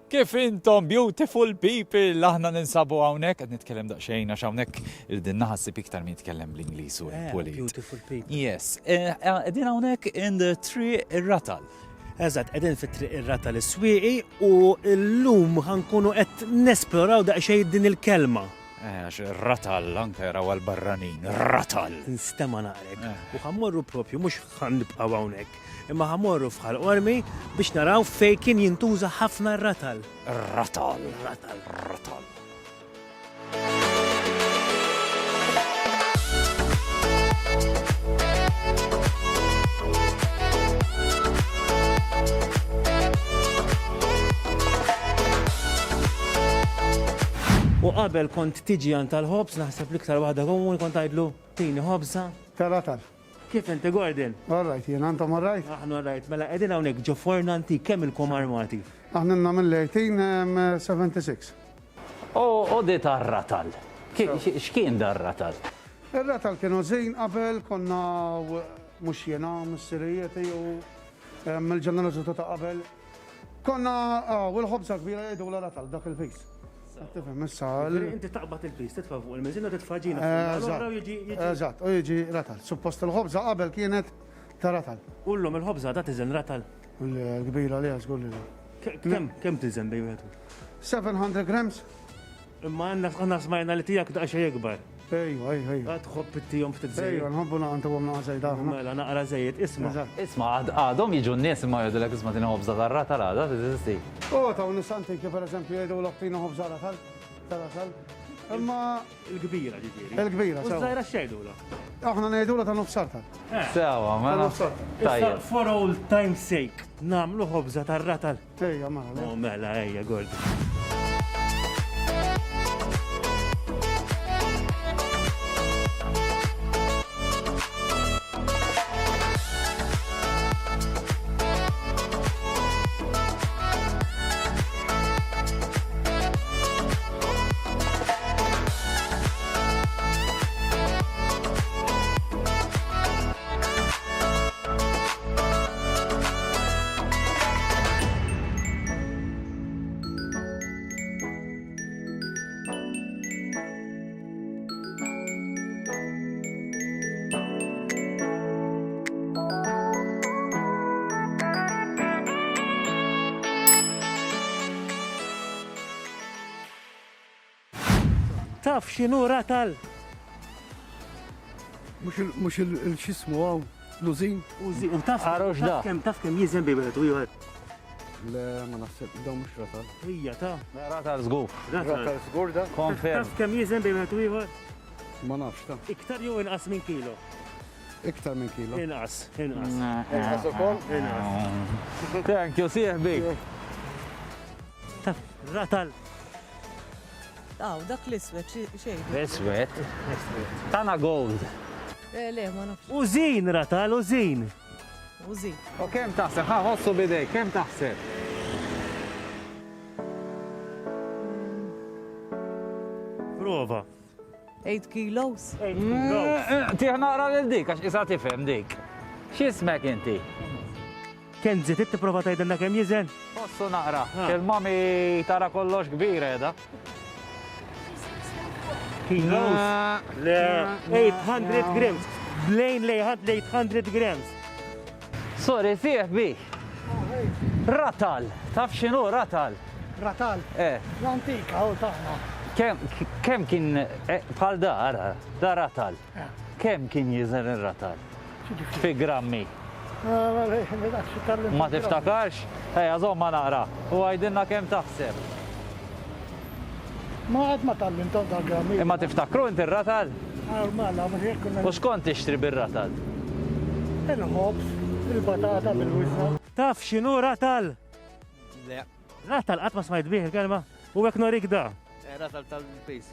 Kif intom beautiful people, aħna ninsabu hawnhekk qed nitkellem daqsxejn għax hawnhekk irdin naħassib iktar min jitkellem bl-Ingliż u Polit. Beautiful people. Yes, qegħdin hawnhekk in the triq ir-Ratal. Eżatt, qegħdin fit-triq ir-Ratal is-swieqi u llum ħankunu qed nesploraw daqsxejn din il-kelma. Għax ir-Ratal anke jaraw għall-barranin, Ratal. Nistema naqrek. U ħammorru propju mhux ħanibqgħu hawnhekk, imma ħammorru fħal qormi biex naraw fejn kien jintuża ħafna r-Ratal. Ratal. Ratal. Ratal. U qabel kont tiġi għand tal-ħobs, naħseb l-iktar waħda komuni kont għajdlu tini ħobsa. Ratal. Kif inti Gordon? All right, jien għantom all right. Aħna rajt, mela qegħdin hawnhekk ġo fornanti kemm ilkom armati. Aħna namil 1876. U di tar-Ratal. X'kien dar-Ratal? Ir-Ratal kienu żejn qabel konna mhux jiena mis-sirijiet u mill-ġenerazzjoni ta' qabel. Konna u l-ħobsa kbira jgħidu l-Ratal dak il-pis. Tifhem issa. Inti taqbad il-pis, titfa' fuq il-meżin u titfaġina. Eżatt, u jiġi Ratal. Suppost il-ħobsa qabel kienet ta' Ratal. Ullum il-ħobza ta' tiżen Ratal. L-kbira li għażgur li. Kemm tiżen bejwetu? 700 grams. Imma għandna smajna li tiegħek daqsxejn ikbar. Ejwa, Tħobb it-tijom ftit żejjed. Ejwa, nħobbu naqantu għom naqsajda. Mela naqra żejjed, isma'. Isma' għadhom jiġu n-nies imma jgħidulek isma' tina ħobża tar-Ratal għadha tiżisti. Ta' nisanti kif per eżempju jgħidu l-oktina ħobża Ratal. Imma Il-kbira ġifieri. il-kbira, U sewa. żgħira x'jgħidula? Aħna ngħidula ta' nofsarta. Sewa, mela. Issa Tajjeb. for all time's sake, nagħmlu ħobża tar-Ratal. Ejja, mara. Oh mela ejja Gordon. Taf x'inhu Ratal? Mux il-xismu għaw, luzin. U taf Għarux da. taf kemm jiżen bejwetu ieħor. Le, ma naħseb, da mux Ratal. Hija ta' Ratal żgur. Ratal. zgurda? Konferm. Taf kemm jiżen bejwetu ieħor? Ma nafx ta' Iktar jew inqas minn kilo. iktar minn kilo. Inqas. Inqas ukoll? Thank you, sieħbi. Taf Ratal. Dak l-iswed xejn. Iswed. Tana gold. Le, ma nafx. Użin Ratal, użin. Użin. U kemm taħseb? Ħa ħossu bidej, kemm taħseb? Prova. 8 kilos. Tieħ naqra lil dik għax isa tifhem dik. X'ismek inti? Kenzi, tipprova tgħidilna kemm jiżen? Ħossu naqra. Il-mami tara kollox kbir edha. Kilos. Le, 800 grams. Blejn li 800 grams. Sorry, sieħbi. Ratal. Taf x'inhu Ratal? Ratal, l-antika u taħna. Kemm kien bħal da Ratal? Kemm kien jiżen ir-Ratal? Fi grammi. Ma tiftakarx? Ejja, żomma naqra. U għajdilna kemm taħseb. Ma għad ma tal-lintom tal-grammi. Imma tiftakru inti ir-Ratal? Mala, ma jekkunna U xkont tixtri bir-Ratal? il-ħobs, il-batata bil-wizna. Taf x'inhu Ratal? Le, Ratal qatt ma smajt bih il-kelma. U hekk norik da. Ratal tal-pejs.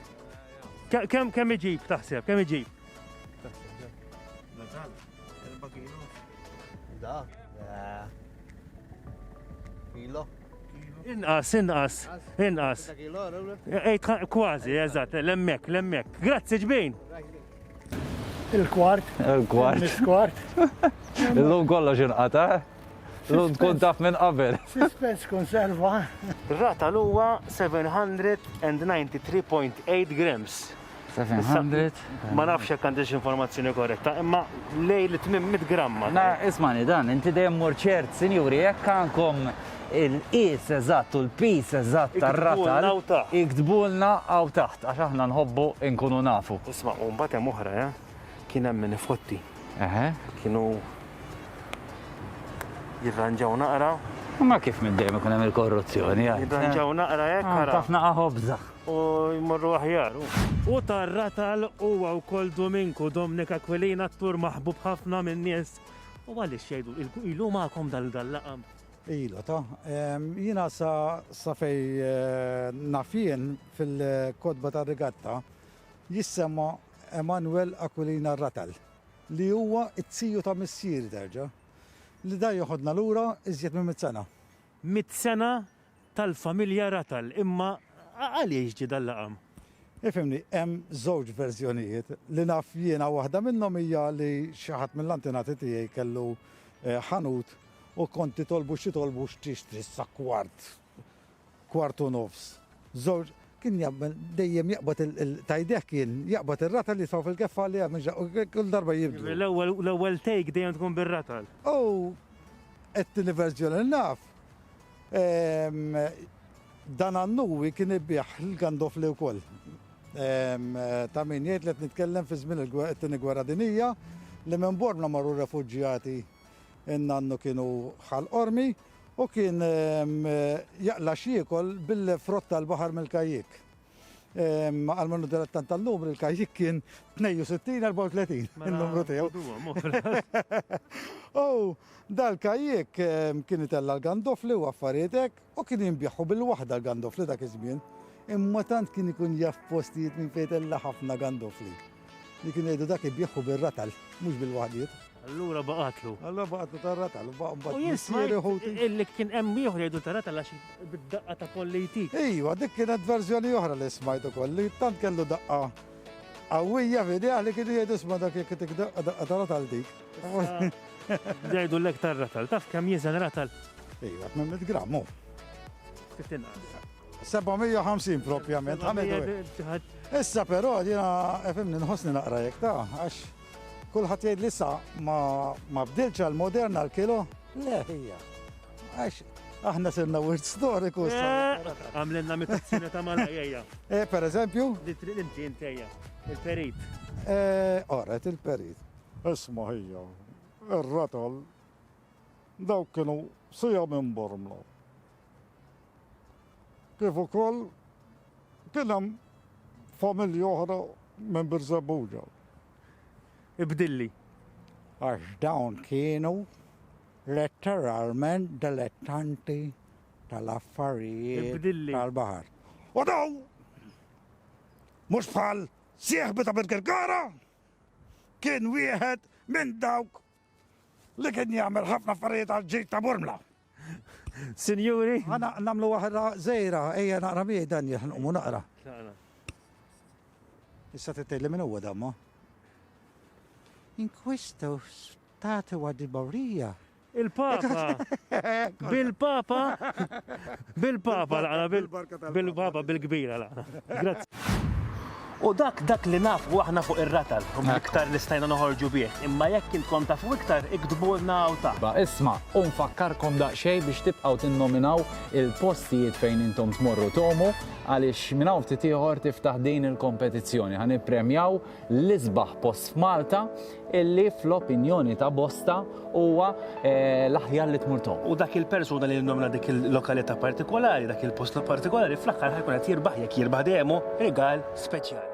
Kemm iġib taħseb? Kemm iġib? Da, kilo. Inqas. Kilo, Ejt kważi, eżatt, lemmek. Grazzi ġbejn. Il-kwart. Il-kwart. Il-kwart. Illum kollox inqata. tkun taf minn qabel. Suspens konserva. Ir-ratal huwa 793.8 grams. 700. Ma nafx jekk għandix informazzjoni korretta, imma lej li 800 gramma. Na, ismani dan, inti dejjem mur ċert, sinjuri, jekk għandkom il-qis eżatt u l-pis eżatt tar-ratal, Iktbulna u taħt. iktbulna għaw taħt, għax aħna nħobbu inkunu nafu. Isma' u mbagħad hemm oħra, kien hemm min ifotti. Eħe. Kienu jirranġaw naqra, Ma kif minn dejjem ikun hemm il-korruzzjoni, jirranġaw naqra hekk ara Tafna ħobza. u jmorru aħjar. U tar-ratal huwa wkoll Dominku Dominic Aquilina attur maħbub ħafna minn nies. U għaliex jgħidu ilu magħkom dal-laqam. Ilu, ta' jina sa fej nafjen fil-kodba ta' rigatta jissemma Emanuel Aquilina Ratal li huwa it-siju ta' missieri terġa' li da joħodna lura iżjed minn 100 sena. 100 sena tal-familja Ratal, imma għaliex ġi dal-laqam? Ifimni, hemm żewġ verżjonijiet li naf jiena waħda minnhom hija li xi ħadd mill-antenati tiegħi kellu ħanut u konti tolbu x'tixtri sa kwart u nofs. Żewġ kien dejjem jaqbad il-tajdeħ kien jaqbad ir-ratal li tfaw fil-keffa li hemm kull darba jibdu. L-ewwel take dejjem tkun bir-ratal. Oh, et-tieni verżjoni naf. Dan għannuwi kien ibbieħ il-gandofli wkoll. Ta' min jgħid li qed nitkellem fi żmien it-tieni gwerra dinija li minn Bormla marru refuġjati in-nannu kienu ħal-qormi u kien jaqla xiekol bil-frott tal-baħar mill-kajjik. Għal-mannu direttant tal-numru il-kajjik kien 62-34 il-numru tiegħu. Oh, dal-kajjik kien itella l-gandofli u affarijiet hekk u kien jinbieħu bil-waħda l-gandofli dak iż-żmien. Imma tant kien ikun jaf postijiet minn fejn tella ħafna gandofli. Li kien jgħidu dak ibieħu bir-ratal, mhux bil-waħdiet. Allura baqatlu. Allora baqatlu tar-ratal, U jisma' illi kien hemm ieħor jgħidu tar-ratal għax bid-daqqa ta' politik. Ejwa, dik kienet verżjoni oħra li smajtu koll, li tant kellu daqqa qawwija fidea li kienu jgħidu isma' dak jekk daqqa tar-ratal dik. Jgħidu l-ek tar-ratal, taf kemm jiżen ratal? Ejwa, 800 grammu. Kif tinqas? 750 propjament. Issa però jiena fimni nħossni naqra jekk ta' għax kulħadd jgħid li sa ma bdilx għall-moderna l-kilo. Le hija. Għax aħna sirna wirt storiku. Għamlenna mitazzjoni ta' malajja. Per eżempju? L-inti intejja, il-perit. Oret il-perit. Isma' hija, ir-ratal dawk kienu sija minn Bormla. Kif ukoll kien hemm familja oħra minn Birżebbuġa. Ibdilli. Għax dawn kienu letteralment dilettanti tal-affarijiet Ibdilli. tal-baħar. U daw! Mhux bħal sieħ bita bil-Kirkara kien wieħed minn dawk li kien jagħmel ħafna affarijiet għal-ġid ta' Bormla. Sinjuri. Għana namlu waħda zejra, ejja naqra miej dan jħanqmu naqra. Issa tittelli minn huwa damma. In questo stato di Borija. Il-Papa. Bil-Papa. Bil-Papa laqna, bil-Papa bil-kbira laqna. Grazzi. U dak li nafu aħna fuq ir-ratal, u iktar li stajna noħorġu bih. Imma jekk intom tafu iktar, iktbulna u ta'. Isma, unfakkarkom daqxej biex tibqaw tinnominaw il-postijiet fejn intom tmorru tomu għaliex minnaw ftit ieħor tiftaħ din il-kompetizzjoni. Ħan ippremjaw l-isbaħ post f'Malta illi fl-opinjoni ta' bosta huwa l-aħjar li tmur tomu. U dak il-persuna li nomina dik il-lokalità partikolari, dak il-post partikolari, fl-aħħar ħajkun qed jirbaħ jekk jirbaħ demu regal speċjali.